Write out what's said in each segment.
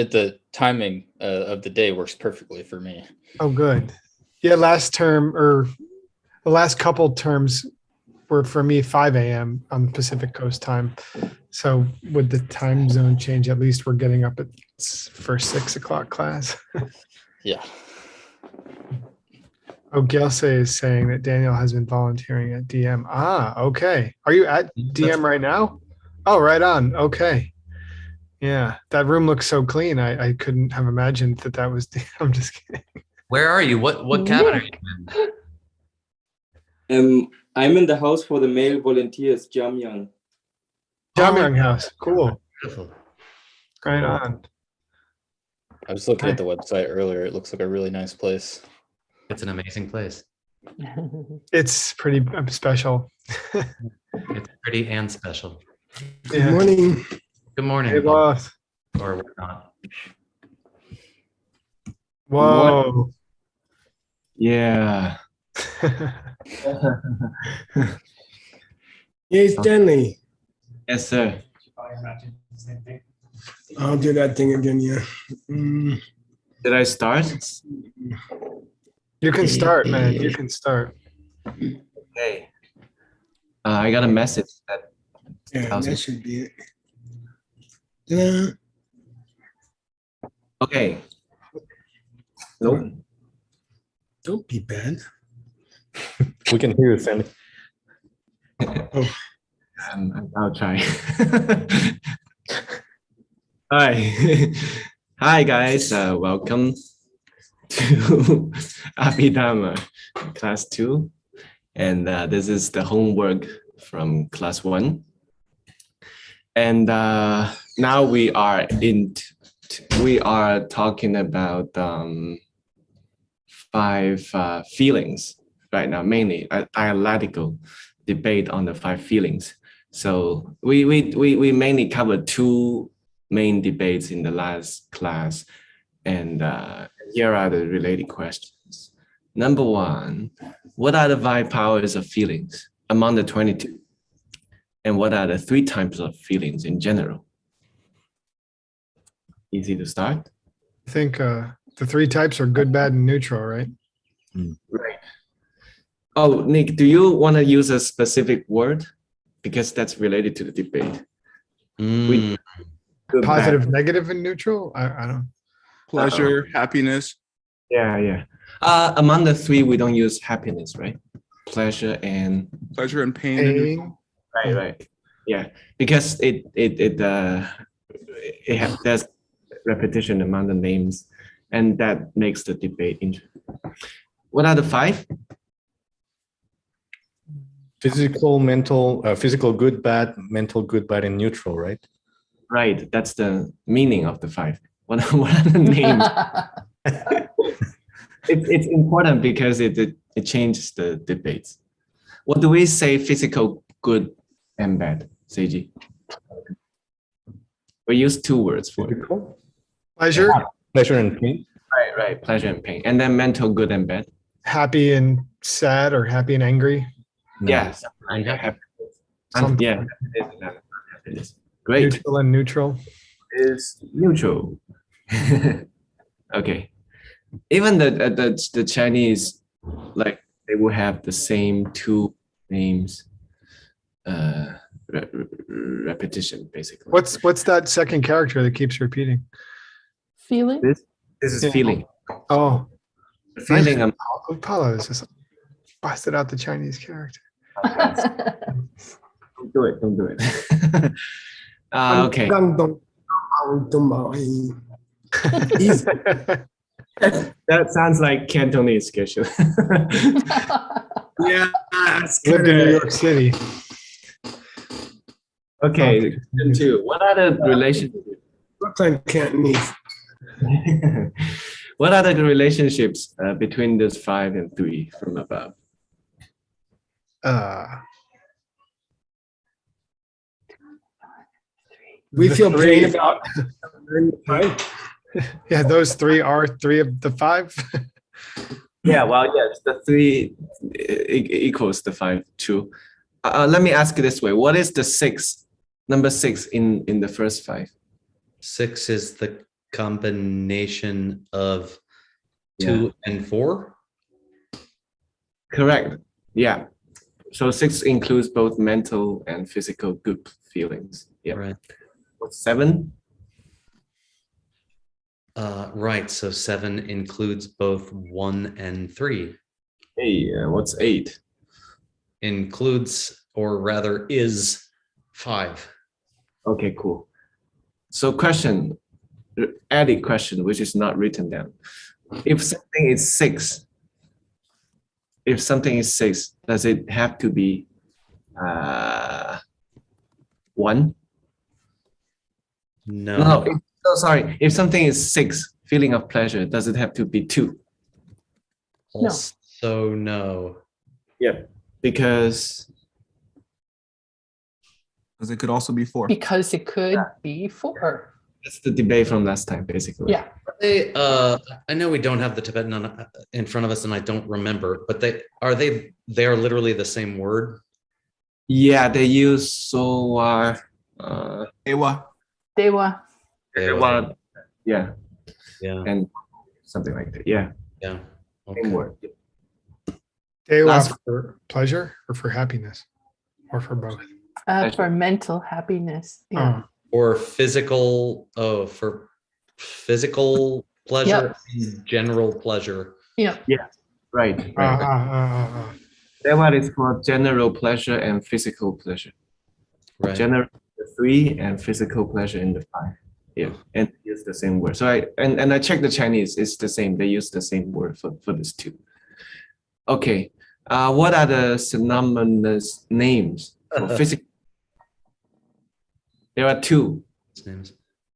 the timing of the day works perfectly for me. Oh, good. Yeah, last term or the last couple terms were for me 5 a.m. on the Pacific Coast time. So with the time zone change, at least we're getting up at first 6 o'clock class. Yeah. Oh, Gelse is saying that Daniel has been volunteering at DM. Ah, okay. Are you at DM right now? Oh, right on. Okay. Yeah, that room looks so clean. I couldn't have imagined that was. I'm just kidding. Where are you? What cabin are you in? I'm in the house for the male volunteers, Jamyang. Jamyang house. Cool. Beautiful. Right on. I was looking at the website earlier. It looks like a really nice place. It's an amazing place. It's pretty special. It's pretty and special. Good morning. Good morning. Hey, boss. Or whatnot. Whoa. Yeah. Hey, Stanley. Yes, sir. I'll do that thing again, yeah. Did I start? You can start, man. You can start. Okay. I got a message that. Yeah, that should be it. Ta-da. Okay. Nope. Don't be bad. We can hear you, Stanley. Oh, I'll try. Hi. Hi, guys. Welcome to Abhidharma, class 2. And this is the homework from class 1. And now we are talking about 5 feelings right now, mainly a dialectical debate on the 5 feelings. So we mainly covered 2 main debates in the last class, and here are the related questions. Number 1, what are the 5 powers of feelings among the 22? And what are the 3 types of feelings in general? Easy to start. I think the 3 types are good, bad, and neutral, right? Right. Oh, Nick, do you want to use a specific word? Because that's related to the debate. Positive, negative, and neutral? I don't. Pleasure, happiness. Yeah. Among the 3, we don't use happiness, right? Pleasure and Pleasure and pain. Pain. right. Yeah, because there's repetition among the names, and that makes the debate interesting. What are the 5? Physical, mental, physical good, bad, mental good, bad, and neutral, right? Right, that's the meaning of the 5. What are the names? It's important because it changes the debates. What do we say physical good and bad, Seiji? We use 2 words for it. Pleasure, Pleasure and pain. Right, pleasure and pain. And then mental good and bad. happy and sad, or happy and angry. Yes. Something. Yeah. Happiness. Great. Neutral and neutral. Is neutral. Okay. Even the Chinese, like, they will have the same 2 names, repetition basically. What's that second character that keeps repeating? Feeling? This is Yeah. feeling. Oh, Feeling. Paulo is just busted out the Chinese character. Don't do it. Don't do it. Okay. That sounds like Cantonese schedule. yeah. Lived in New York City. Okay. Question 2. What are the relationships? Brooklyn Cantonese. What are the relationships between this 5 and 3 from above? We The feel 3 pain about Yeah, those 3 are 3 of the 5. Yeah, well, yes, the 3 equals the 5 too. Let me ask it this way. What is the 6, number 6 in the first 5? 6 is the combination of 2 and 4? Correct. Yeah. So 6 includes both mental and physical good feelings. Yeah. Right. What's 7? Right. So 7 includes both 1 and 3. Hey, what's 8? Includes, or rather is 5. Okay, cool. So question, added question, which is not written down. If something is 6, does it have to be 1? No. Sorry. If something is 6, feeling of pleasure, does it have to be 2? Also, no. Yeah, because Because it could also be 4. Because it could be 4. that's the debate from last time, basically. Yeah. They, I know we don't have the Tibetan in front of us, and I don't remember, but they are literally the same word. Yeah, they use so Ewa. Dewa. yeah, Yeah. and something like that. Yeah, Yeah. same Okay. word. Dewa Last- for pleasure or for happiness or for both? For mental happiness. Yeah. Oh, Or physical. Oh, for physical pleasure and general pleasure. Yeah. Right. ah. That one is for general pleasure and physical pleasure. Right. General in the 3 and physical pleasure in the 5. Yeah, and they use the same word. So I checked the Chinese. It's the same. They use the same word for this too. Okay. What are the synonymous names for physical? There are 2 His name's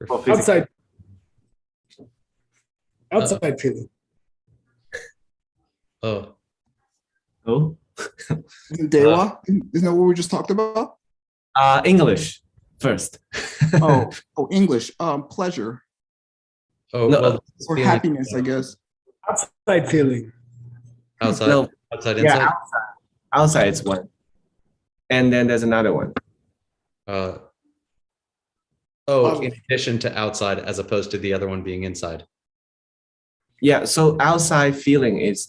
for physical. Outside feeling. Oh, Oh, Isn't Dewa? Isn't that what we just talked about? English first. Oh, English. Pleasure oh, No, well, or feeling- happiness, I guess. Outside feeling. outside, No, outside, yeah, inside. outside is one, and then there's another one. In addition to outside, as opposed to the other one being inside. Yeah, so outside feeling is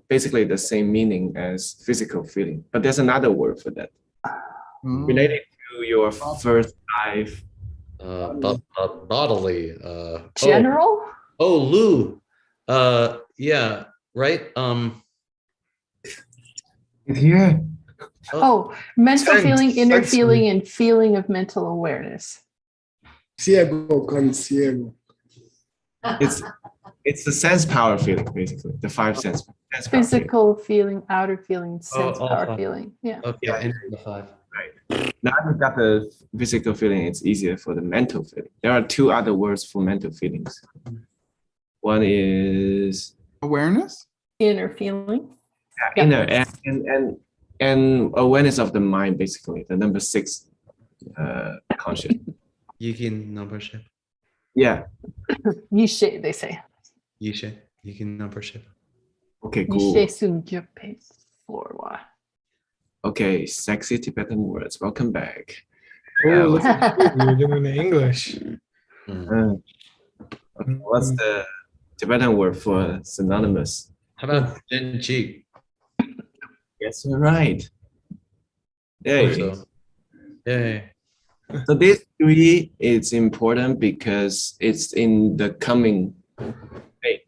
basically the same meaning as physical feeling, but there's another word for that related to your first 5. Bodily. General? Lou. Yeah. Right. Here. Mental Sense, feeling, inner sensory. feeling, and feeling of mental awareness. Ciego con ciego. It's the sense power feeling, basically the 5 sense power feeling. Physical feeling, outer feeling, sense all power 5. feeling. Yeah. Okay. Yeah. Into the 5. Now that we've got the physical feeling, it's easier for the mental feeling. There are 2 other words for mental feelings. One is Awareness? Inner feeling. Yeah. inner and awareness of the mind, basically the number 6 conscious. Yikin numbership. Yeah. Yishe, they say. Yishe. Yikin numbership. Okay, cool. Yishe sunjupe forwa. Okay, sexy Tibetan words. Welcome back. Oh, look at you. You're doing the English. Mm. What's the Tibetan word for synonymous? How about Jinji? Yes, you're right. Yay. So, yay. So these 3 is important because it's in the coming day.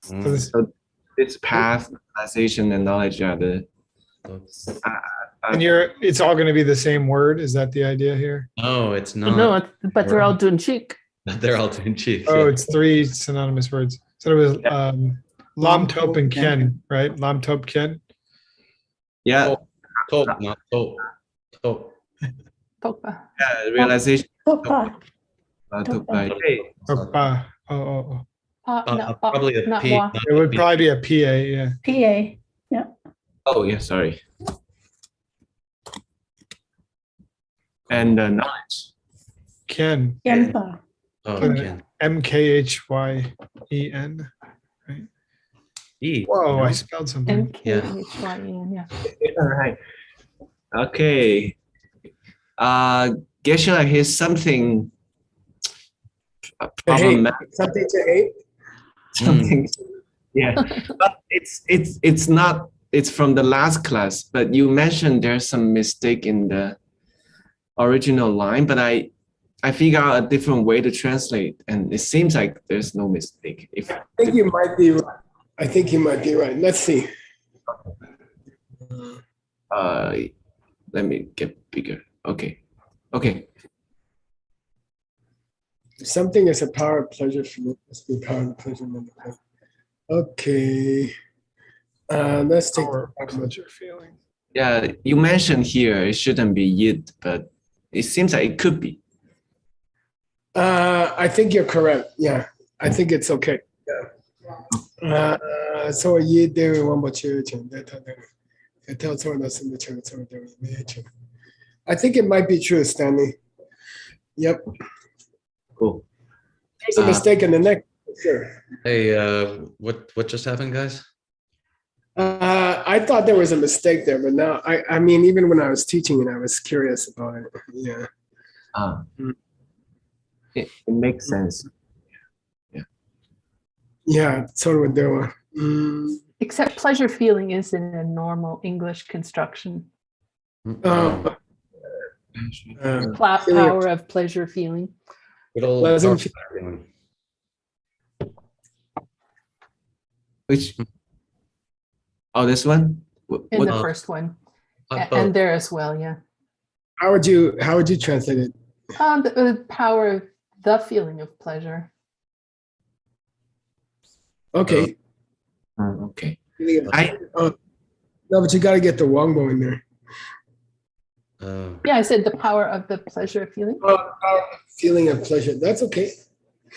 Mm. So this- So this path, realization, and knowledge are the and it's all going to be the same word. Is that the idea here? No, it's not. No, but they're all doing cheek. They're all doing cheek. Oh, yeah. it's 3 synonymous words. So it was Lam Top and Ken, right? Lam Top Ken. yeah, Top, not top. Top. Tokpa. realization. Tokpa. Hey, Oh. Probably a not P. wa. not It would a P. probably be a PA, yeah. PA. oh yeah, sorry. And knowledge. Ken. Yenpa. Oh, Ken. Ken. MKHYEN. E. Whoa, I spelled something. MKHYN, yeah. All right. Okay. Geshe, here's something problematic. Something to hate. Something. Yeah, but it's not. It's from the last class, but you mentioned there's some mistake in the original line, but I figure out a different way to translate, and it seems like there's no mistake. If I think you might be right. I think you might be right. Let's see. let me get bigger. Okay, okay. Something is a power of pleasure for me. Must be power of pleasure. Okay. Let's take Power of pleasure feeling. Yeah, you mentioned here it shouldn't be yid, but it seems like it could be. I think you're correct. Yeah, I think it's okay. Yeah. So you do one more children. I think it might be true, Stanley. Yep. Cool. There's a mistake in the next. Sure. Hey, what just happened, guys? I thought there was a mistake there, but now I mean, even when I was teaching it, I was curious about it. Yeah. It makes sense. Yeah. Yeah, so would do. Except pleasure feeling is in a normal English construction. Feeling Power of pleasure feeling. Good old Pleasant feeling. Which? Oh, this one? In the first one. And there as well, yeah. How would you translate it? The power of the feeling of pleasure. Okay. Okay. No, but you got to get the Wongbo in there. Yeah, I said the power of the pleasure feeling. Feeling of pleasure. That's okay.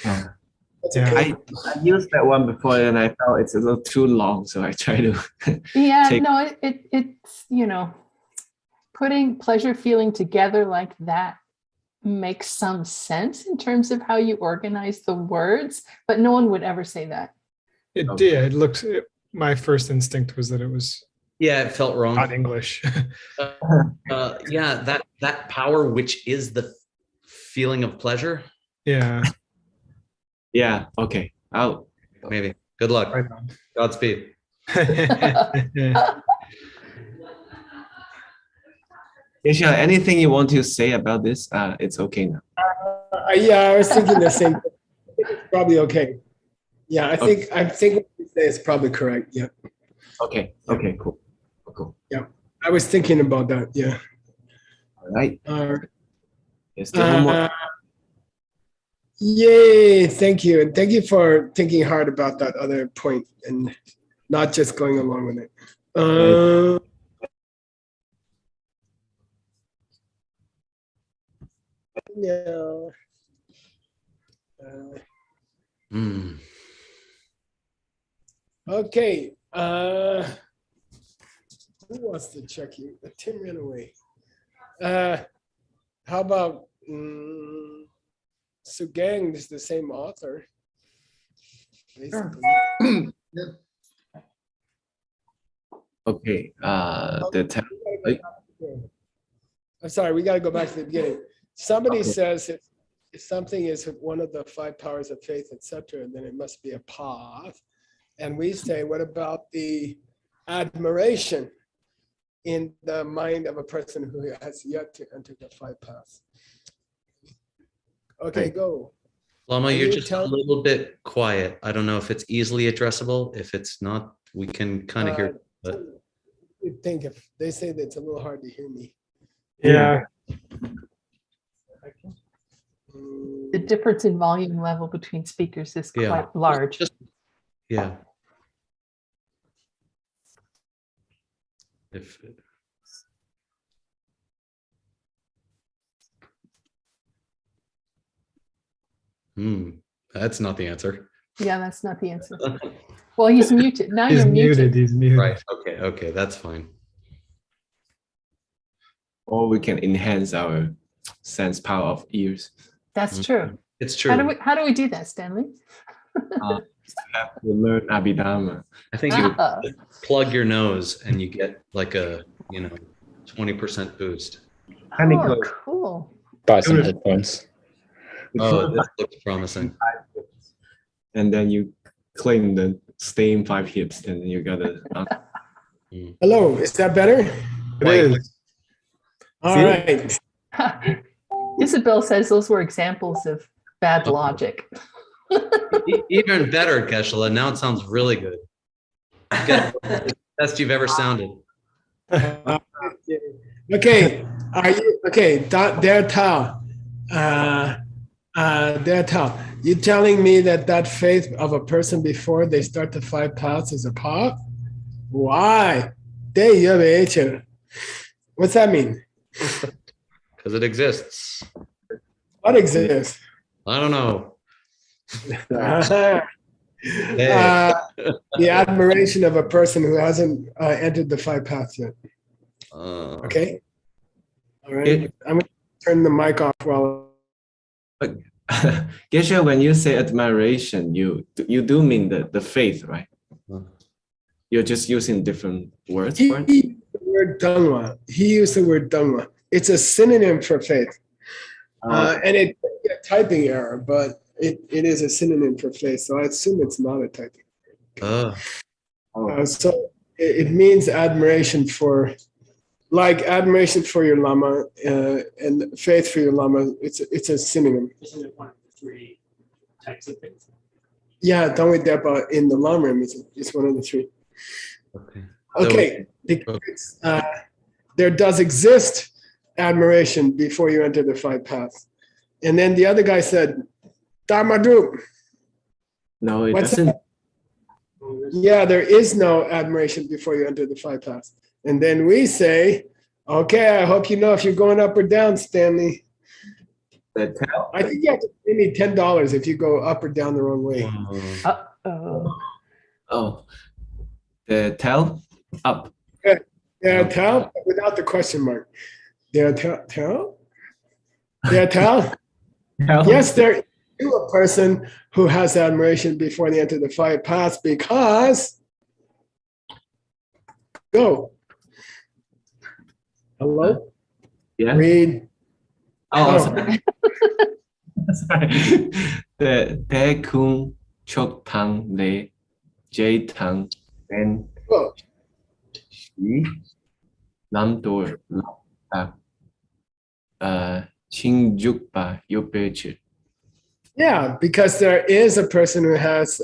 That's okay. I used that one before and I felt it's a little too long, so I try to. Yeah, no, it's putting pleasure feeling together like that makes some sense in terms of how you organize the words, but no one would ever say that. It did. It looked. My first instinct was that it was. Yeah, it felt wrong. Not English. Yeah, that power, which is the feeling of pleasure. Yeah. Yeah. Okay. I'll maybe. Good luck. Right on. Isha, Godspeed. anything you want to say about this? It's okay now. Yeah, I was thinking the same thing. I think it's probably okay. Yeah, I think what you say is probably correct. Yeah. Okay. Okay. Cool. Cool. Yeah, I was thinking about that. Yeah. All right. Yes, the homework. Yay! Thank you, and thank you for thinking hard about that other point and not just going along with it. Yeah. Okay. Who wants to check you? Tim ran away. How about Sugang is the same author. Basically. Okay. I'm sorry, we got to go back to the beginning. Somebody says if something is one of the 5 powers of faith, etc., then it must be a path. And we say, what about the admiration in the mind of a person who has yet to enter the 5 paths? Okay, go. Lama, you're just a little bit quiet. I don't know if it's easily addressable. If it's not, we can kind of hear. But You'd think if they say that it's a little hard to hear me. Yeah. The difference in volume level between speakers is quite large. Yeah. If that's not the answer. Yeah, that's not the answer. Well, he's muted. Now He's you're muted. He's muted. Right. Okay, that's fine. Or we can enhance our sense power of ears. That's true. It's true. How do we do that, Stanley? Have to learn Abhidharma. I think you plug your nose and you get like a 20% boost. Oh, cool. Buy some headphones. Oh, this looks promising. And then you claim the same 5 hips, then you gotta. Hello, is that better? It is. All See? right. Isabel says those were examples of bad logic. Even better, Geshe-la. Now it sounds really good. Best you've ever sounded. Okay. Are you okay? There, Tao. There, Tao. You telling me that faith of a person before they start the 5 paths is a path? Why? What's that mean? Because it exists. What exists? I don't know. The admiration of a person who hasn't entered the 5 paths yet. Okay. All right. I'm going to turn the mic off while. Geshe, when you say admiration, you do mean the faith, right? You're just using different words for it? He used the word dhamma. He used the word dhamma. It's a synonym for faith. And it could be a typing error, but it is a synonym for faith. So I assume it's not a typing error. So it means admiration for, like admiration for your lama and faith for your lama. It's a synonym. Isn't it one of the 3 types of things? Yeah, Dhamma Depa in the Lamrim is one of the 3. Okay. Because, there does exist admiration before you enter the 5 paths. And then the other guy said, Dharmadrup. No, it doesn't. Yeah, there is no admiration before you enter the 5 paths. And then we say, okay, I hope you know if you're going up or down, Stanley. I think you have to pay me $10 if you go up or down the wrong way. Oh, the tell up. Yeah, tell without the question mark. Yeah, tell. Yeah, tell. Yes, there is a person who has admiration before they enter the 5 paths because. Go. Hello? Yeah. Read. Sorry. Sorry. The Kung Chok Tang Le J Tang Ben Shi Nam Dor Ching Jukpa Yopechi. Yeah, because there is a person who has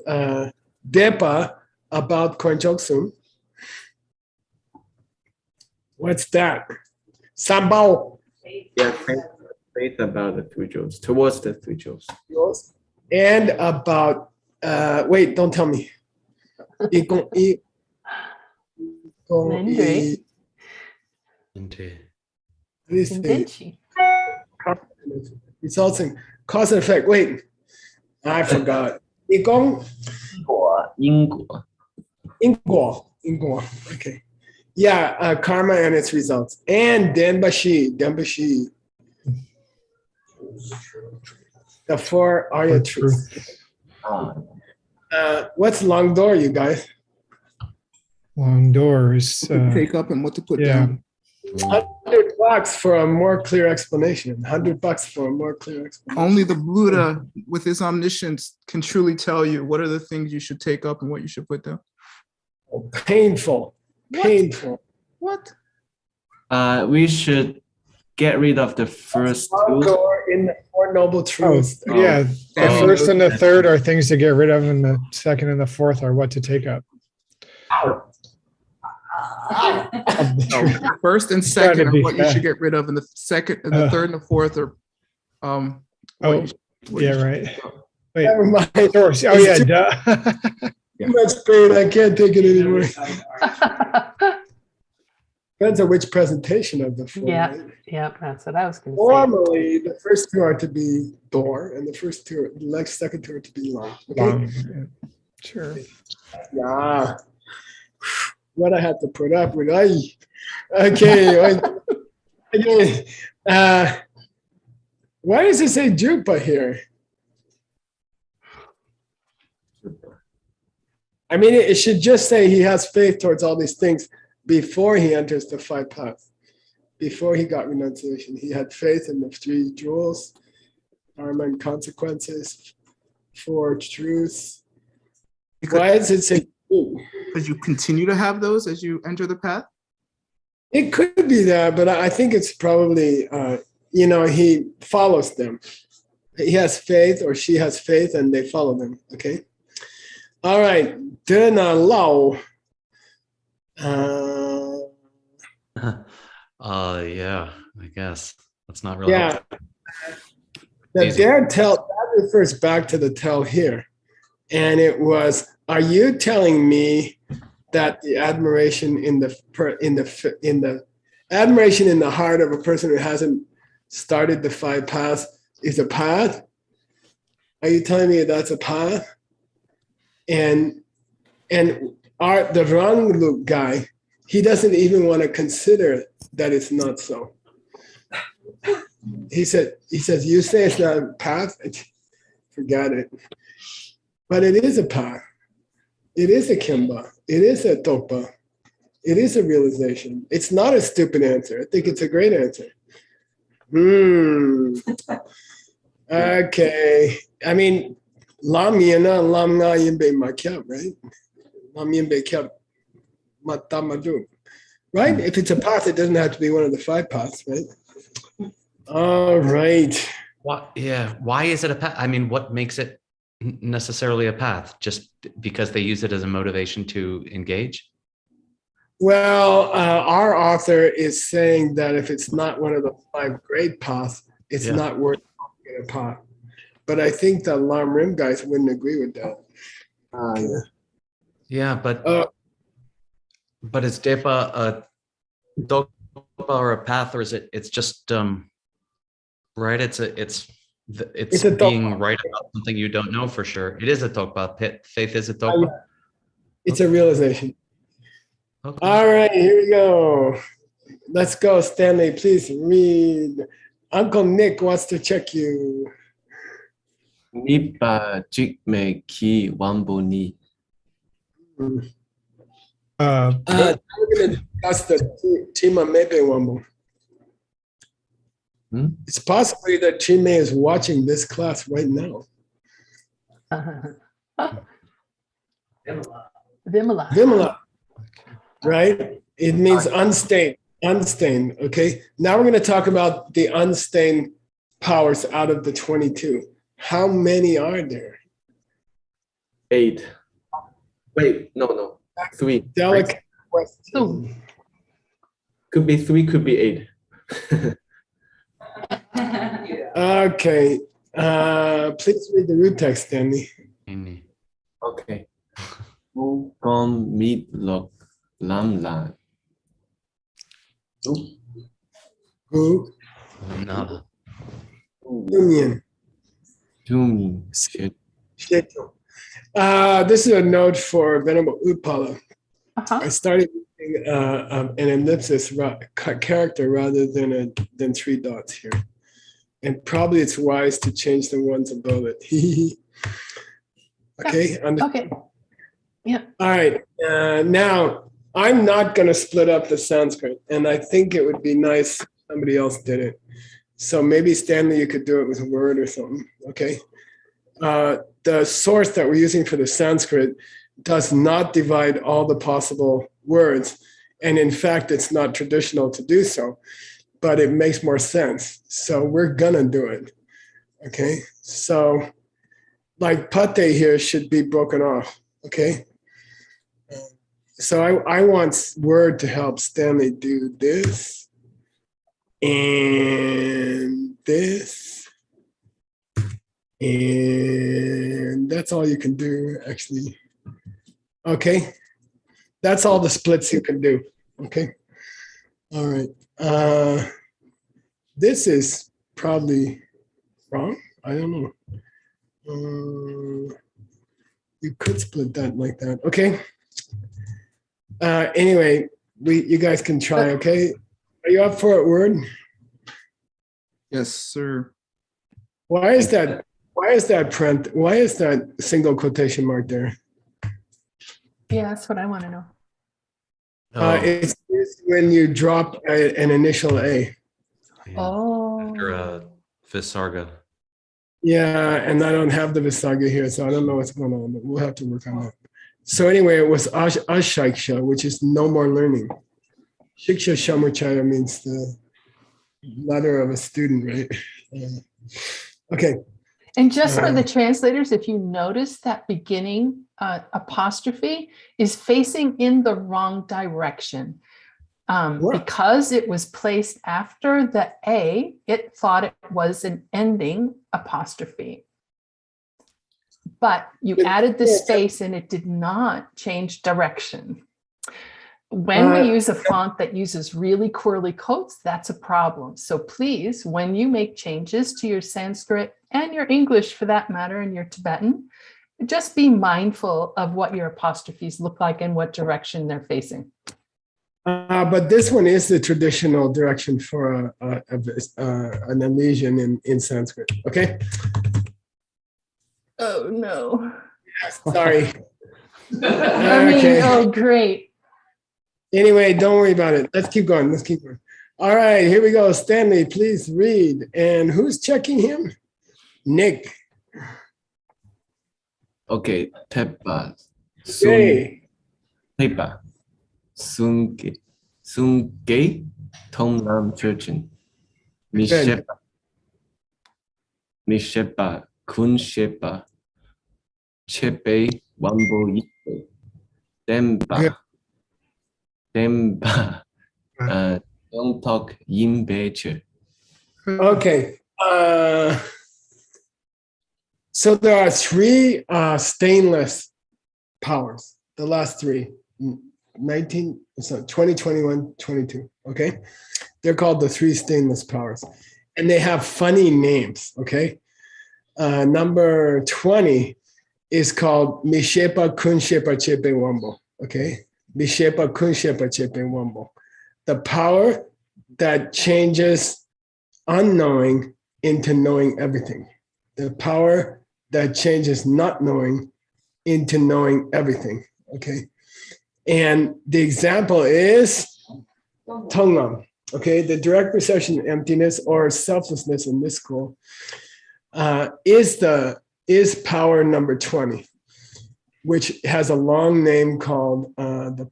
depa about Konchoksum. What's that? Sambao. Yeah, faith about the 3 jewels, towards the 3 jewels. And about, wait, don't tell me. Results in cause and effect. Wait, I forgot. 因果. Okay. Yeah, karma and its results. And Denbashi. The 4 Arya truths. What's long door, you guys? Long doors. Take up and what to put down. $100 for a more clear explanation. $100 for a more clear explanation. Only the Buddha, with his omniscience, can truly tell you what are the things you should take up and what you should put down. Painful. Painful. What? We should get rid of the first 2. In the 4 noble truths. Yeah, the first and the third are things to get rid of, and the second and the fourth are what to take up. The first and second are what you should get rid of, and the second and the third and the fourth are right. Wait. Never mind. Doors. Oh yeah, duh. Too much pain. I can't take it anymore. Depends on which presentation of the 4. Yeah, right? yeah, that's what I was going to say. Normally, the first 2 are to be door, and the second 2 are to be long. Okay? Long, yeah. Sure. Yeah. What I had to put up with. Okay. Why does it say Jupa here? I mean, it should just say he has faith towards all these things before he enters the 5 paths. Before he got renunciation, he had faith in the 3 jewels karma and consequences for truth. Because, Why does it say because you continue to have those as you enter the path? It could be that, but I think it's probably, he follows them. He has faith or she has faith and they follow them. Okay. All right. Dena Lao. Yeah, I guess that's not really. Yeah. The Easy. dare tell, that refers back to the tell here. And it was, are you telling me that the admiration in the admiration in the heart of a person who hasn't started the 5 paths is a path? Are you telling me that's a path? And the Rangluk guy, he doesn't even want to consider that it's not so. He says, you say it's not a path? Forget it. But it is a path. It is a kimba. It is a topa. It is a realization. It's not a stupid answer. I think it's a great answer. Okay. I mean, lam yana lam nga yimbe makyab, right? Lam yimbe kyab matamadu. Right? If it's a path, it doesn't have to be one of the 5 paths, right? All right. What? Yeah. Why is it a path? I mean, what makes it necessarily a path? Just because they use it as a motivation to engage? Well, our author is saying that if it's not one of the 5 great paths, it's not worth calling it a path. But I think the Lam Rim guys wouldn't agree with that. Yeah, but is Depa a Dokpa or a path, or is it? It's just right. It's a being right about something you don't know for sure. It is a Dokpa. Faith is a Dokpa. It's a realization. Okay. All right, here we go. Let's go, Stanley. Please read. Uncle Nick wants to check you. Nipa jikme ki wamboni. We're going to discuss the Tima Mebe Wambo. It's possibly that Chime is watching this class right now. Vimala. Right? It means unstained. Unstained. Okay. Now we're going to talk about the unstained powers out of the 22. How many are there? 8. Wait, no. 3. Delicate question. Could be 3, could be 8. Okay. Please read the root text, Stanley. Okay. Gom meet lok lam la. Who? No. Dumian. Sheto. This is a note for Venerable Utpala. I started using an ellipsis character rather than 3 dots here. And probably it's wise to change the ones above it. Okay? Okay. Yeah. All right. Now, I'm not going to split up the Sanskrit, and I think it would be nice if somebody else did it. So maybe, Stanley, you could do it with a word or something, okay? The source that we're using for the Sanskrit does not divide all the possible words, and in fact, it's not traditional to do so, but it makes more sense. So we're going to do it, okay? So, like pate here should be broken off, okay? So I want word to help Stanley do this and this. And that's all you can do, actually. Okay. That's all the splits you can do. Okay. All right. This is probably wrong. I don't know. You could split that like that. Okay. Anyway, you guys can try, okay? Are you up for it, word? Yes, sir. Why is that print? Why is that single quotation mark there? Yeah, that's what I want to know. It's when you drop an initial A. Oh. After Visarga. Yeah, and I don't have the Visagya here, so I don't know what's going on, but we'll have to work on that. So anyway, it was Ashiksha, which is no more learning. Shiksha Shamachaya means the letter of a student, right? Okay. And just for the translators, if you notice that beginning apostrophe is facing in the wrong direction. Because it was placed after the A, it thought it was an ending apostrophe. But you added the space and it did not change direction. When we use a font that uses really curly quotes, that's a problem. So please, when you make changes to your Sanskrit and your English for that matter, and your Tibetan, just be mindful of what your apostrophes look like and what direction they're facing. But this one is the traditional direction for an elision in Sanskrit, okay? Oh, no. Sorry. I mean, oh, great. Anyway, don't worry about it. Let's keep going. Let's keep going. All right, here we go. Stanley, please read. And who's checking him? Nick. Okay, Tepa. Okay. Tepa. Sunge. Sunge. Tongnam Churchen. Mishepa. Mishepa. Kunshepa. Chepe. Wambo Yipe. Demba. Demba. Don't talk Yimbeche. Okay. So there are three stainless powers. The last three, 20, 21, 22. Okay. They're called the three stainless powers. And they have funny names. Okay. Number 20 is called Mishepa Kunshepa Chepe Wambo. Okay. Mishepa Kunshepa Chepe Wambo. The power that changes unknowing into knowing everything. The power that changes not knowing into knowing everything. Okay. And the example is Tongnam. Okay. The direct perception of emptiness or selflessness in this school is power number 20, which has a long name called the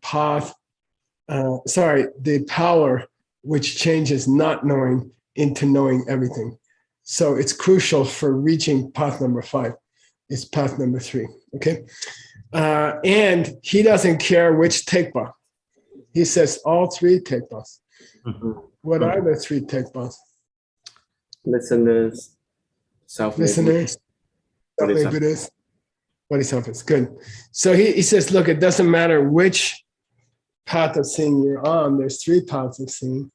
power which changes not knowing into knowing everything. So it's crucial for reaching path number 5. It's path number 3. Okay. And he doesn't care which tekpa. He says all 3 tekpas. Mm-hmm. What are the 3 tekpas? Listeners. Listeners. Self-Buddhist. Bodhisattvas. Good. So he says, look, it doesn't matter which path of seeing you're on. There's 3 paths of seeing.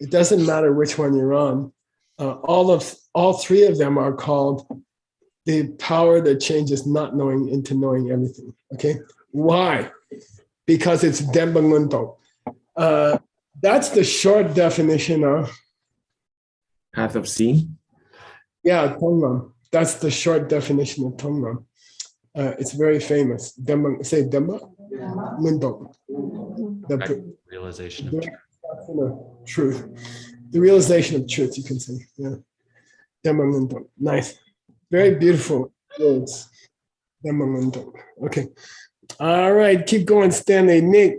It doesn't matter which one you're on. All 3 of them are called the power that changes not knowing into knowing everything. Okay. Why? Because it's Dembangunto. That's the short definition of path of seeing. Yeah, Tongnam. That's the short definition of Tongnam. It's very famous. Demba, say Demba? Munto. The realization of truth. The realization of truth, you can say. Yeah. Demba Munto. Nice. Very beautiful words. Demba Munto. Okay. All right. Keep going, Stanley. Nick,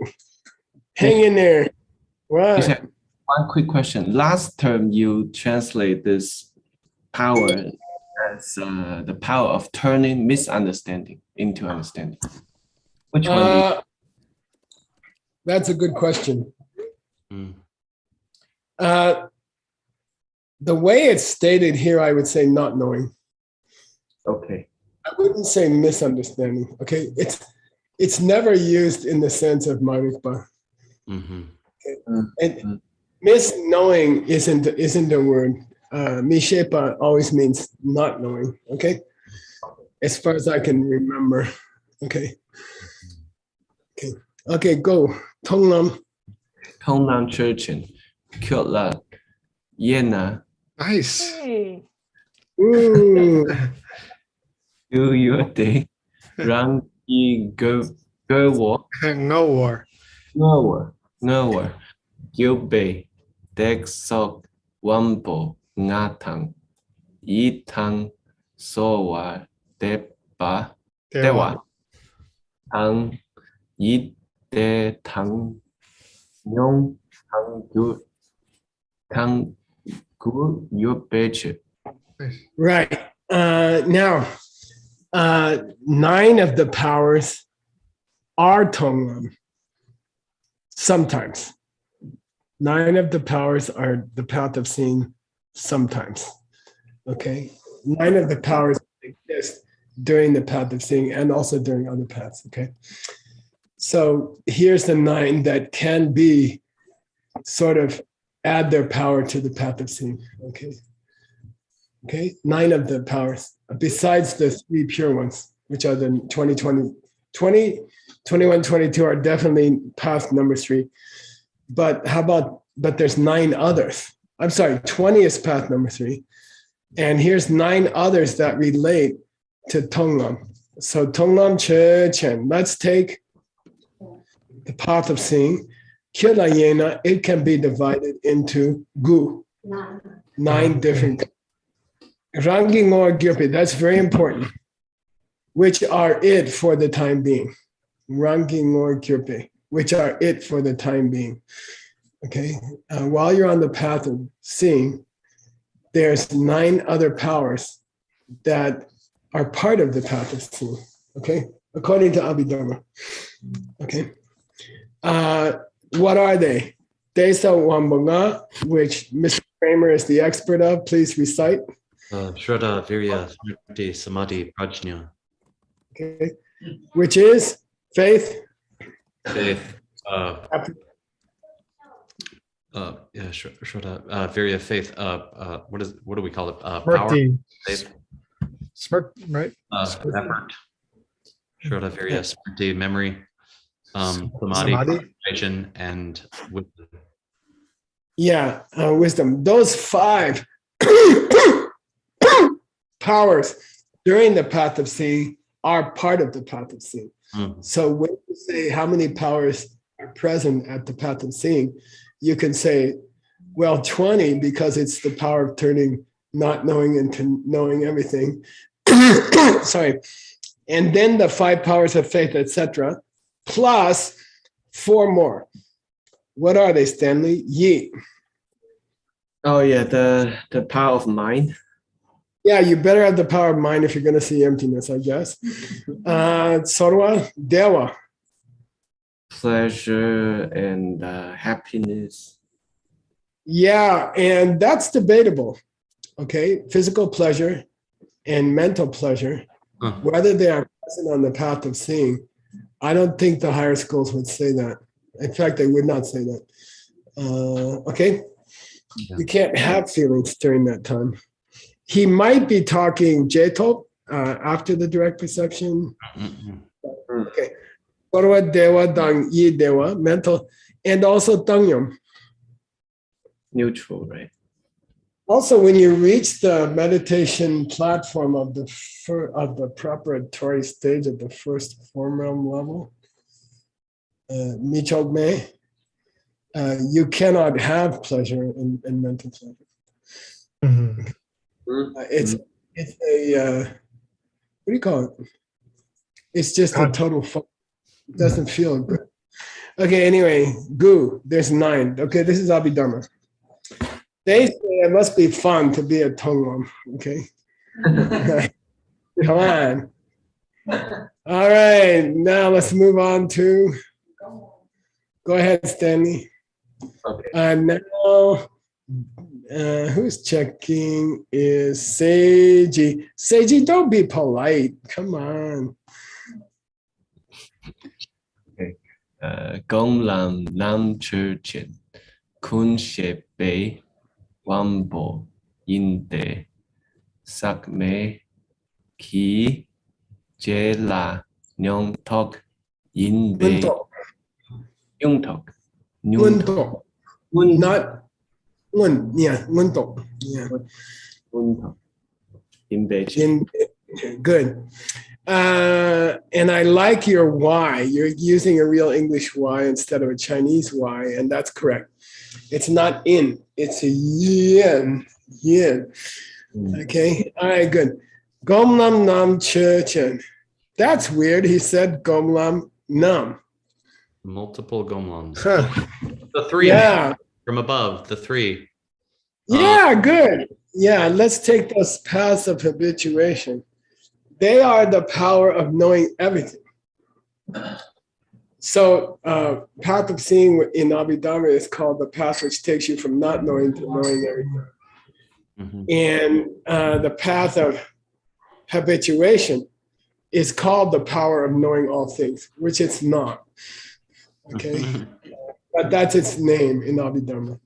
hang in there. What? One quick question. Last term, you translate this power as the power of turning misunderstanding into understanding. Which one? That's a good question. The way it's stated here, I would say not knowing. Okay. I wouldn't say misunderstanding. Okay, it's never used in the sense of marikpa. Mm-hmm. Okay? And misknowing isn't a word. Mishepa always means not knowing. Okay, as far as I can remember. Okay. Go. Tongnam. Tongnam Churchen. Kyotla. Yena. Nice. Hey. Ooh. Do your day. Rang yi go war. No war. No war. Gilbe. Dek sok. Wambo. Ngatang. Yitang. sowa, depa, Dewa. dewa, tang, yi, de, tang, nyong, tang, gu, yu, beche. Right. Now, 9 of the powers are Tonglam. Sometimes. 9 of the powers are the path of seeing sometimes. Okay. 9 of the powers exist during the path of seeing and also during other paths. Okay. So here's the 9 that can be sort of add their power to the path of seeing. Okay. Okay. 9 of the powers, besides the 3 pure ones, which are the 20, 21, 22 are definitely path number 3. But how about, but there's 9 others. I'm sorry, 20 is path number 3. And here's 9 others that relate to Tonglam. So Tonglam, Che, Chen. Let's take the path of seeing. Kila Yena, it can be divided into Gu. 9 different. Rangi Ngor Gyurpi, that's very important. Which are it for the time being. Rangi Ngor Gyurpi, which are it for the time being. Okay, while you're on the path of seeing, there's 9 other powers that are part of the path of seeing. Okay, according to Abhidharma. Okay, what are they? Desa Wambanga, which Mr. Kramer is the expert of. Please recite. Shraddha, Virya, Smriti, Samadhi, Prajna. Okay, which is faith. Faith. Yeah, Shraddha, Virya, faith. What do we call it? Power. Faith. Smart, right? Effort. Shraddha, Virya, Smriti, memory. Samadhi, concentration, and wisdom. Yeah, wisdom. Those 5 powers during the path of seeing are part of the path of seeing. So when you say how many powers are present at the path of seeing, you can say, well, 20, because it's the power of turning not knowing into knowing everything. Sorry. And then the 5 powers of faith, etc., plus 4 more. What are they, Stanley? Yi. Oh yeah, the power of mind. Yeah, you better have the power of mind if you're going to see emptiness, I guess. Sorwa, Dewa. Pleasure and happiness. Yeah, and that's debatable. Okay, physical pleasure and mental pleasure, whether they are present on the path of seeing, I don't think the higher schools would say that. In fact, they would not say that. Okay, you can't have feelings during that time. He might be talking Jetop after the direct perception. Okay. Korwa Dewa Dang Yi Dewa, mental, and also Tangyam. Neutral, right? Also, when you reach the meditation platform of the preparatory stage of the first form realm level, Michogme, you cannot have pleasure in mental pleasure. Mhm. It's a what do you call it? It's just a total fun. It doesn't feel good. Okay, anyway, Gu, there's 9. Okay, this is Abhidharma. They say it must be fun to be a Tonglam. Okay. Come on. All right, now let's move on to. Go ahead, Stanley. Okay. Now, who's checking is Seiji. Seiji, don't be polite. Come on. Okay. Gong Lam Nam Chur Chen Kun She Bei Wambo Yin De Sak Me Ki Je La Nyong Tok Yin Bei Nyong Tok Nyong Tok Not Ngun. Yeah, Ngun. Yeah. Nyong Tok Yin Bei. Good. And I like your Y. You're using a real English Y instead of a Chinese Y, and that's correct. It's not in, it's a yin. Okay, all right, good. Gom lam nam Chen. That's weird. He said gom lam nam. Multiple gomlams. Huh. The three Yeah. from above, the three. Yeah, good. Yeah, let's take those paths of habituation. They are the power of knowing everything. So, path of seeing in Abhidharma is called the path which takes you from not knowing to knowing everything. And the path of habituation is called the power of knowing all things, which it's not. Okay, but that's its name in Abhidharma.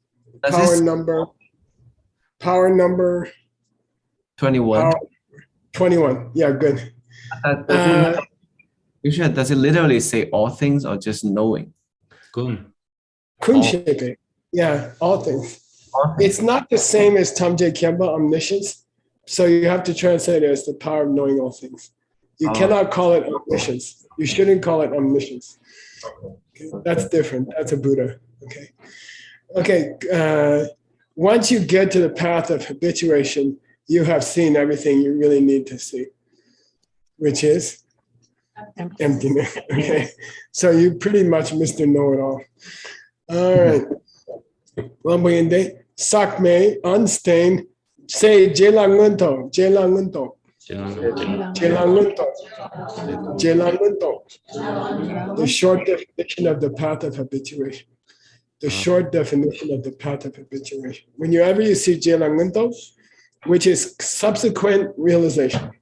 Power number 21. 21. Yeah, good. Does it literally say all things or just knowing? Kun. Kunshepe. Yeah, all things. It's not the same as Tamje Kemba, omniscience. So you have to translate it as the power of knowing all things. You cannot call it omniscience. You shouldn't call it omniscience. Okay, that's different. That's a Buddha. Okay. Okay. Once you get to the path of habituation, you have seen everything you really need to see, which is emptiness. Okay. So you pretty much Mr. Know-it-all. All right. Sakme, unstained, say Jelangunto, Jelangunto. Jelangunto. The short definition of the path of habituation. The short definition of the path of habituation. Whenever you see Jelangunto, which is subsequent realization.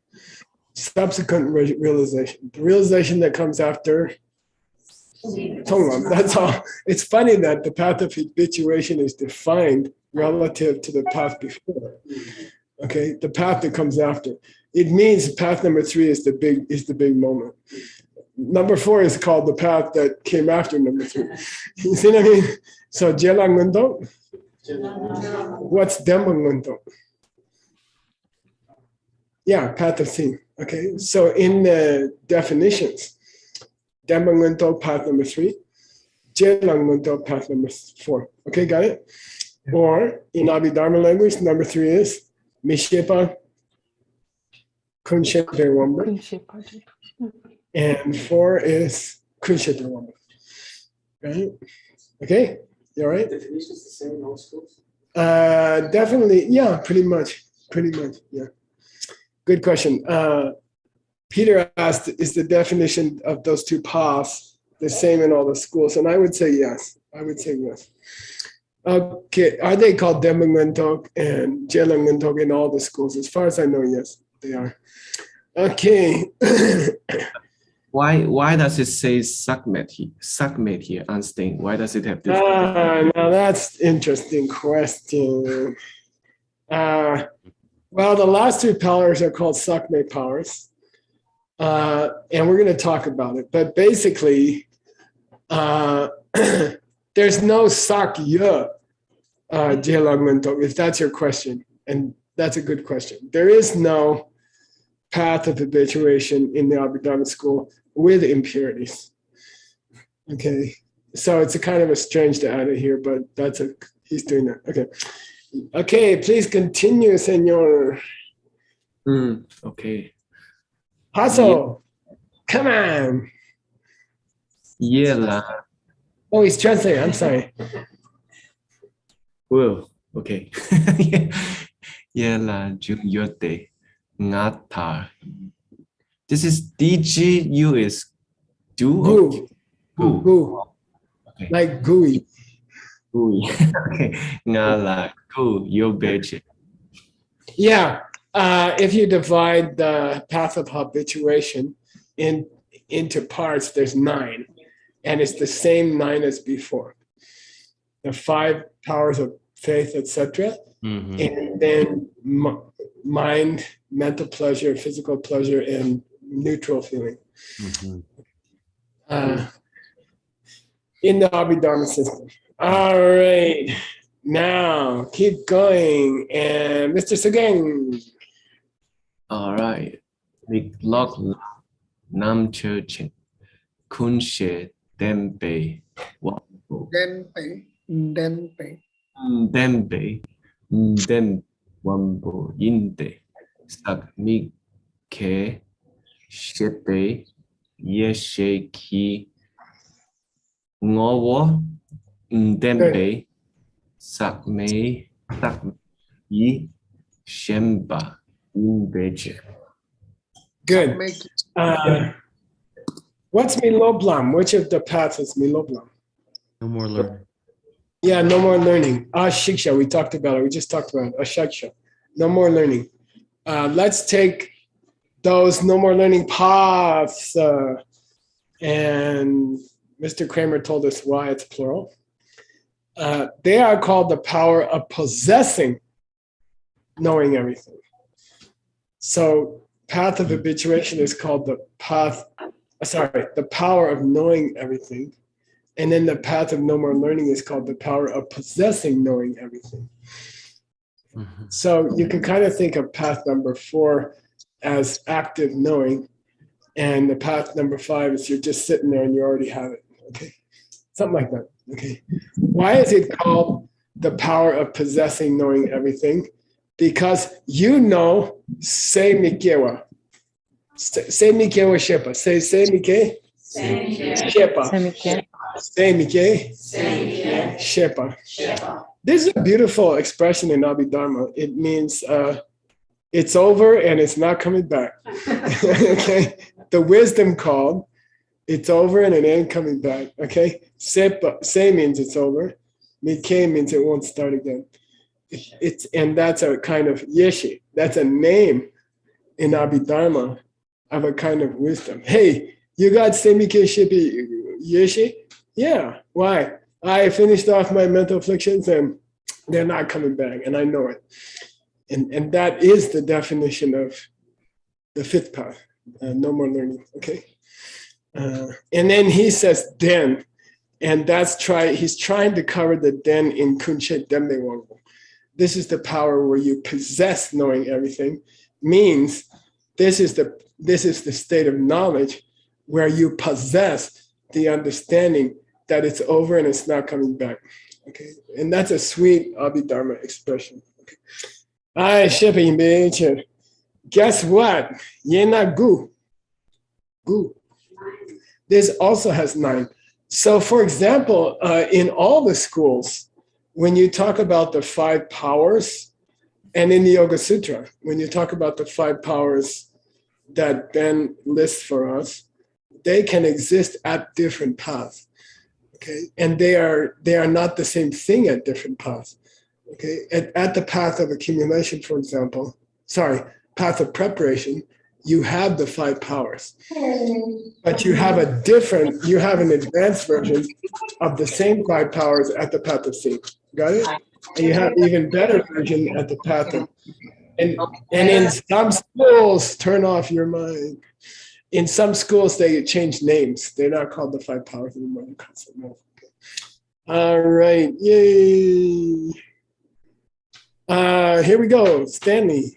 Subsequent realization. The realization that comes after Tonglam. That's all. It's funny that the path of habituation is defined relative to the path before. Okay, the path that comes after. It means path number 3 is the big moment. Number 4 is called the path that came after number 3. You see what I mean? So Jelangundo. What's Dembangundo? Yeah, path of seeing. Okay, so in the definitions, Dembangundo path number 3, Jelangundo path number 4. Okay, got it? Or in Abhidharma language, number 3 is Mishepa Kunshepa Wamba. And 4 is Kunshepa Wamba. Right? Okay, you all right? Definitions the same in all schools? Definitely, yeah, pretty much, yeah. Good question. Peter asked, is the definition of those two paths the same in all the schools? And I would say yes. Okay, are they called Dembanguntok and Jelanguntok in all the schools? As far as I know, yes, they are. Okay. Why does it say Sakmet here, unstained? Why does it have this? Now that's interesting question. Well, the last 3 powers are called Sakme powers. And we're going to talk about it. But basically, there's no Sakya Jelanguntok, if that's your question. And that's a good question. There is no path of habituation in the Abhidharma school with impurities. Okay. So it's a kind of a strange to add it here, but he's doing that. Okay. Okay, please continue, senor. Okay. Hustle. Come on. Yeah. Oh, he's translating. I'm sorry. Well, okay. Yeah, la Juyote Ngata. This is DGU is do. Goo. Okay. Like gooey. Gooey. Okay. Ngala goo yo beche. Yeah. If you divide the path of habituation into parts, there's 9. And it's the same 9 as before. The 5 powers of faith, etc. And then mind, mental pleasure, physical pleasure, and neutral feeling. In the Abhidharma system. All right. Now, keep going. And Mr. Sugeng. All right. Lock Nam Churchin Kunshe Dembe Dembe Dem Wambo Yinde Sak Mi ke, shepe, yeshe ki, ngowo, ndembe, sakme, yi, shemba, unbeje. Good. What's miloblam? Which of the paths is miloblam? No more learning. Yeah, no more learning. Ashiksha, we talked about it. We just talked about it. Ashiksha. No more learning. Let's take those no more learning paths. And Mr. Kramer told us why it's plural. They are called the power of possessing knowing everything. So path of habituation is called the power of knowing everything. And then the path of no more learning is called the power of possessing knowing everything. Mm-hmm. So you can kind of think of path number 4 as active knowing. And the path number 5 is you're just sitting there and you already have it. Okay. Something like that. Okay. Why is it called the power of possessing knowing everything? Because you know, say mikewa. Say mikewa shepa. Say mike. Shepa. Say mike. Shepa. This is a beautiful expression in Abhidharma. It means it's over and it's not coming back. Okay. The wisdom called, it's over and it ain't coming back. Okay. Say means it's over. Mike means it won't start again. And that's a kind of yeshi. That's a name in Abhidharma of a kind of wisdom. Hey, you got semike shipi yeshi? Yeah. Why? I finished off my mental afflictions and they're not coming back, and I know it. And that is the definition of the 5th path. No more learning. Okay. And then he says den, and he's trying to cover the den in Kunche Dembe Wangbo. This is the power where you possess knowing everything. Means this is the state of knowledge where you possess the understanding that it's over and it's not coming back. Okay, and that's a sweet Abhidharma expression. Okay. Guess what? Yena gu. Gu. This also has 9. So, for example, in all the schools, when you talk about the 5 powers, and in the Yoga Sutra, when you talk about the 5 powers that Ben lists for us, they can exist at different paths. Okay, and they are not the same thing at different paths. Okay, at the path of accumulation, for example, path of preparation, you have the 5 powers, but you have an advanced version of the same 5 powers at the path of seeing. Got it? And you have even better version at the path of, and in some schools, turn off your mind. In some schools, they change names. They're not called the 5 powers anymore. They're called something else. All right, yay. Here we go, Stanley.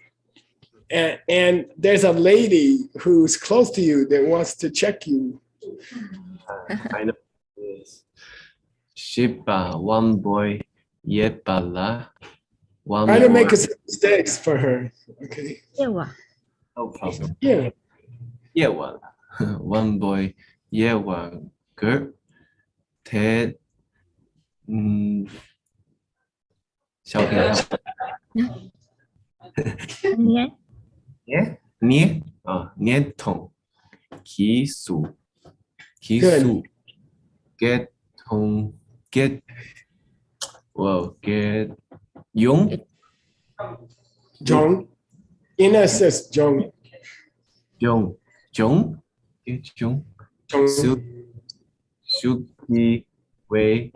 And there's a lady who's close to you that wants to check you. I know this. Shiba, one boy, yebala, one Try to boy. make some mistakes for her. Okay. No problem. Yeah. Yewa, one boy, yewa, girl, Ted, shouting. Nian tong, ki su, get hong, get yung, Jong. Ina says Jong. Jong, su, ki, wei,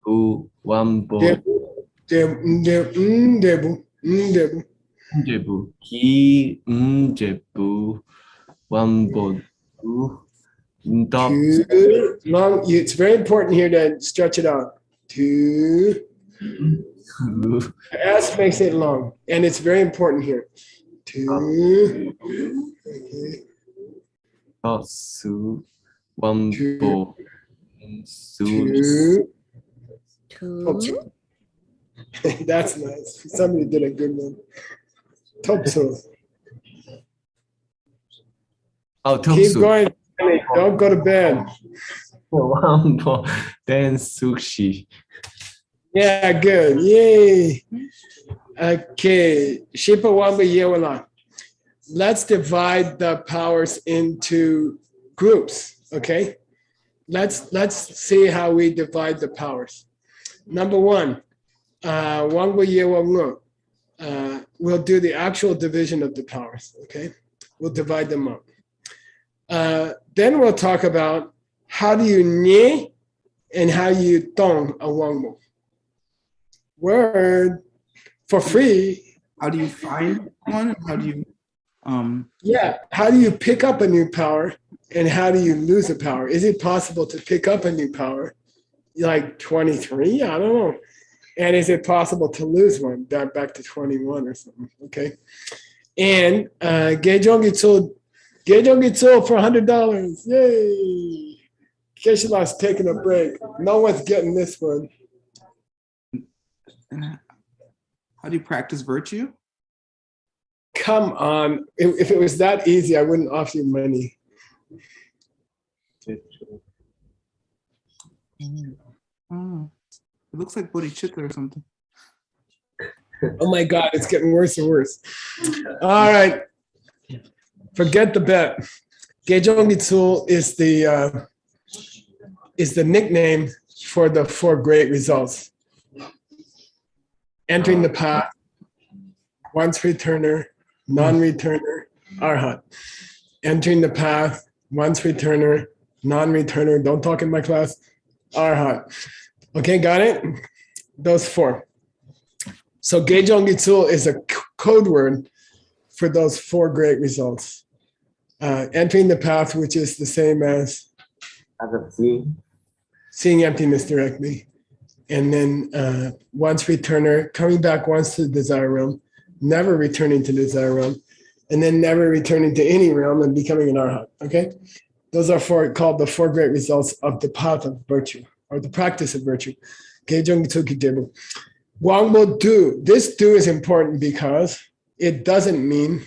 u, wan boy. Debu. Jebu, ki, jebu, wan boy. Long. It's very important here to stretch it out. Two. S makes it long, and it's very important here. Two. Okay. Su, one bo, Two. That's nice. Somebody did a good one. Topso. Oh, Keep tofu. going. Stanley. Don't go to bed. Wambo, then sushi. Yeah, good. Yay. Okay. Shipa Wamba Yewala. Let's divide the powers into groups. Okay. Let's see how we divide the powers. Number one, Wangwa Yewa. We'll do the actual division of the powers. Okay. We'll divide them up. Then we'll talk about how do you nye and how you tong a wangmo. Word for free. How do you find one? How do you Yeah, how do you pick up a new power and how do you lose a power? Is it possible to pick up a new power like 23? I don't know. And is it possible to lose one back to 21 or something? Okay. And Gejong Gitsul for $100. Yay. Keshila's taking a break. No one's getting this one. how do you practice virtue? Come on. If it was that easy, I wouldn't offer you money. Oh, it looks like bodhicitta or something. Oh my God, it's getting worse and worse. All right. Forget the bet. Gejong Gitsul is the nickname for the 4 great results. Entering the path, once returner, non-returner, arhat. Entering the path, once returner, non-returner, don't talk in my class, arhat. Okay, got it? Those 4. So Gejong Gitsul is a code word for those 4 great results. Entering the path, which is the same as seeing emptiness directly. And then once returner, coming back once to the desire realm, never returning to the desire realm, and then never returning to any realm and becoming an arhat, okay? Those are called the 4 great results of the path of virtue, or the practice of virtue. Gejong Gitsul Kidebu. Wangbo Du. This Du is important because it doesn't mean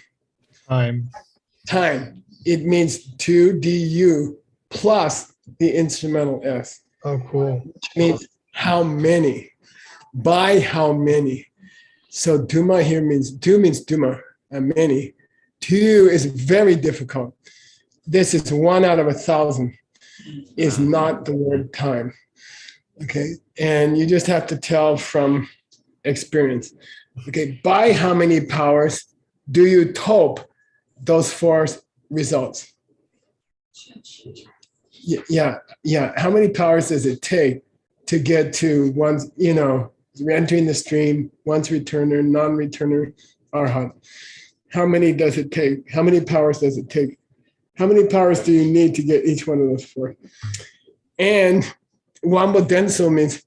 time. It means 2du plus the instrumental S. Oh, cool. Which means how many, by how many. So Duma here means Duma, and many. 2 is very difficult. This is 1 out of 1,000, is not the word time. Okay, and you just have to tell from experience. Okay, by how many powers do you tope those 4 results? Yeah. How many powers does it take to get to once, entering the stream, once returner, non-returner, arhat? How many does it take? How many powers does it take? How many powers do you need to get each one of those 4? And Wambo Denso means,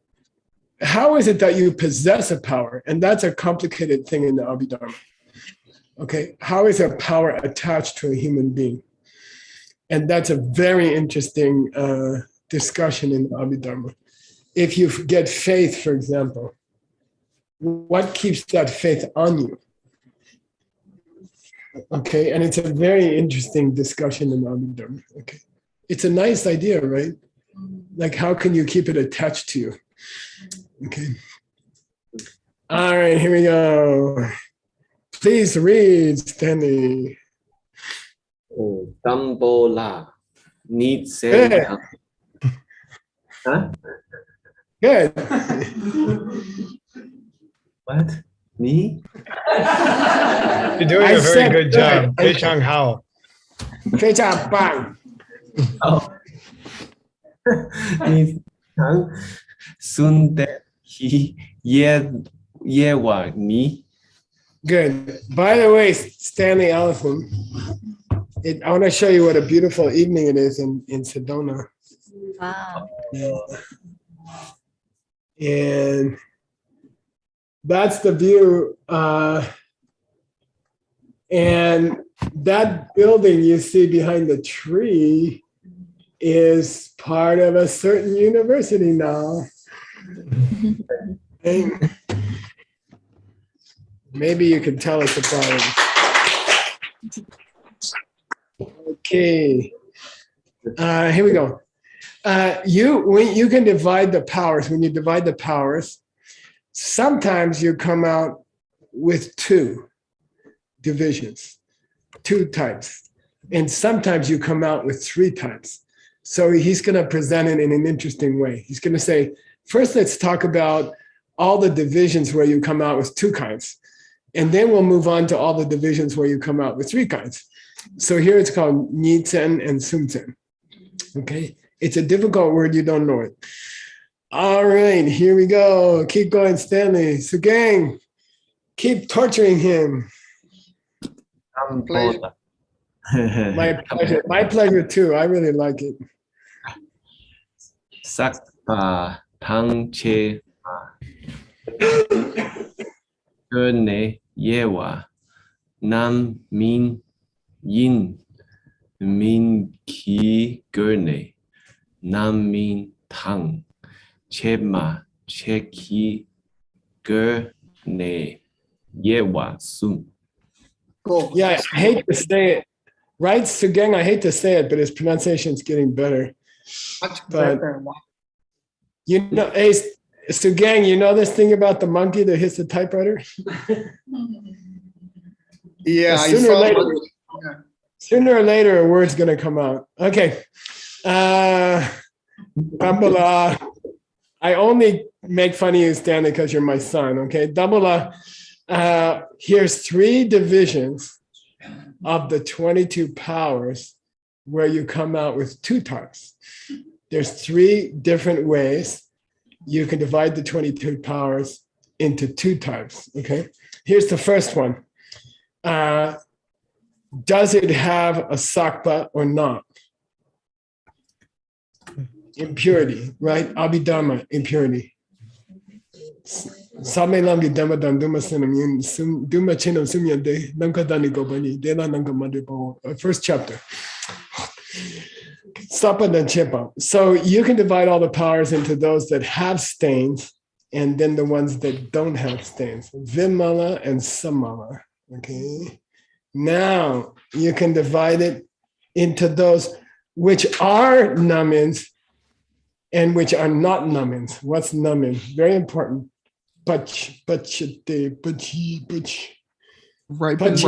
how is it that you possess a power? And that's a complicated thing in the Abhidharma. Okay, how is a power attached to a human being? And that's a very interesting discussion in the Abhidharma. If you get faith, for example, what keeps that faith on you? Okay, and it's a very interesting discussion in the Abhidharma. Okay, it's a nice idea, right? Like, how can you keep it attached to you? Okay. All right, here we go. Please read, Stanley. Dambola needs Good. Huh? Good. What? Me? You're doing I a very said good job. Hey, Chang Hao. Good job, bang. Oh. Needs Sunde he yewa ni. Good. By the way, Stanley Allison, I want to show you what a beautiful evening it is in Sedona. Wow. And that's the view. And that building you see behind the tree is part of a certain university now. And maybe you could tell us about it. Okay. Here we go. When you can divide the powers, when you divide the powers, sometimes you come out with two divisions, two types. And sometimes you come out with three types. So he's going to present it in an interesting way. He's going to say, first, let's talk about all the divisions where you come out with two kinds. And then we'll move on to all the divisions where you come out with three kinds. So here it's called Ni-Zen and Sun-Zen. Okay, it's a difficult word, you don't know it. All right, here we go. Keep going, Stanley. So gang, keep torturing him. Pleasure. My pleasure. My pleasure too. I really like it. Sakpa tang che gerne yewa nam min yin min ki gerne nam min tang chema cheki gerne yewa sun. Cool. Yeah, I hate to say it. Right, Sugang, I hate to say it, but his pronunciation is getting better. Much But better. you know, hey, Sugang, you know this thing about the monkey that hits the typewriter? Yeah, I Sooner or saw later, much- yeah. sooner or later, a word's going to come out. Okay. Dambula. I only make fun of you, Stanley, because you're my son. Okay. Dambula. Here's three divisions of the 22 powers where you come out with two types. There's three different ways you can divide the 22 powers into two types. Okay. Here's the first one. Does it have a sakpa or not? Impurity, right? Abhidharma, impurity. Same langi dhamma dan duma sinam yun duma chinam sumyande nankadani gobani dela nangamadipo. First chapter. Sapa dan chepa. So you can divide all the powers into those that have stains and then the ones that don't have stains. Vimala and Samala. Okay. Now you can divide it into those which are namins and which are not namins. What's namin? Very important. Pachi, Ripened.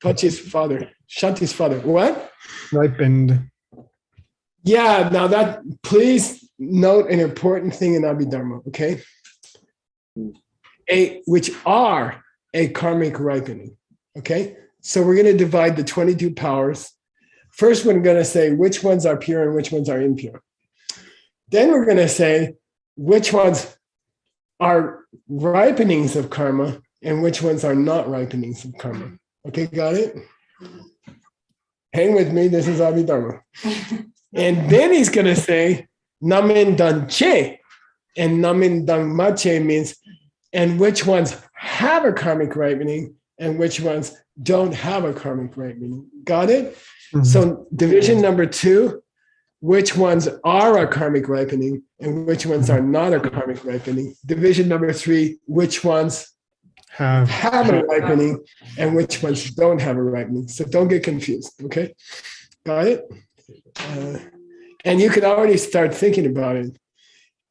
Pachi's father. Shanti's father. What? Ripened. Yeah, now that, please note an important thing in Abhidharma, okay? Which are a karmic ripening, okay? So we're going to divide the 22 powers. First, we're going to say which ones are pure and which ones are impure. Then we're going to say which ones are ripenings of karma and which ones are not ripenings of karma. Okay, got it? Hang with me, this is Abhidharma. And then he's going to say, namin dan che, and namin dan mache means, and which ones have a karmic ripening and which ones don't have a karmic ripening. Got it? Mm-hmm. So division number 2, which ones are a karmic ripening and which ones are not a karmic ripening. Division number 3, which ones have a ripening and which ones don't have a ripening. So don't get confused, okay? Got it? And you can already start thinking about it.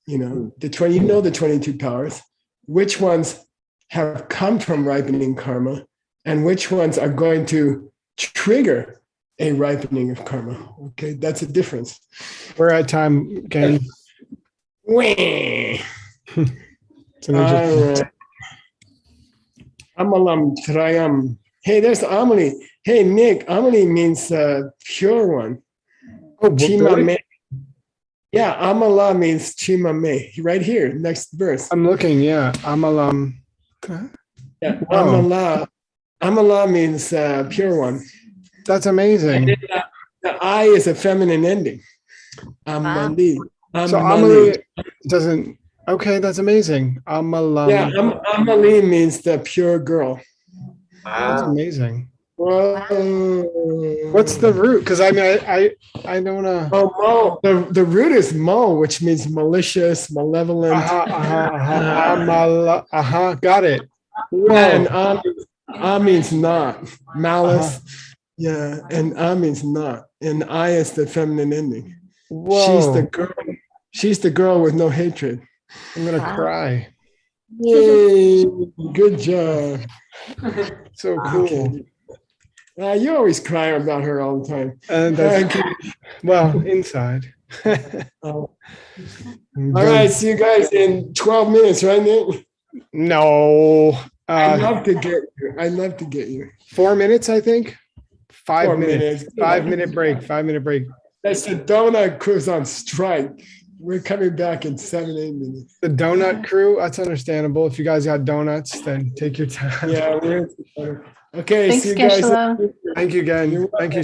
You know, the 22 powers, which ones have come from ripening karma and which ones are going to trigger a ripening of karma. Okay, that's a difference. We're at time, gang. Right. Amalam Trayam. Hey, there's Amali. Hey, Nick, Amali means pure one. Oh, Chima really? me. Yeah, Amala means Chima me. Right here, next verse. I'm looking, yeah. Amalam. Yeah, Wow. Amala means pure one. That's amazing. And then, the I is a feminine ending. Amali. So Amali doesn't. Okay, that's amazing. Amalam. Yeah, Amali means the pure girl. That's amazing. Whoa. What's the root? Because I mean, I don't know. Oh, Mo. The root is Mo, which means malicious, malevolent. Got it. And means not. Malice. Yeah, and I means not. And I is the feminine ending. Whoa. She's the girl. She's the girl with no hatred. I'm gonna cry. Yay! Good job. So cool. You always cry about her all the time. And that's, well, inside. All right, see you guys in 12 minutes, right, Nick? No. I'd love to get you. I'd love to get you. 4 minutes, I think. 5 4 minutes. minutes. 5 minute break. 5 minute break. That's the donut crew's on strike. We're coming back in 7, 8 minutes. The donut crew, that's understandable. If you guys got donuts, then take your time. Yeah, okay. Thanks, see you guys. Geshe-la. Thank you again. Thank you.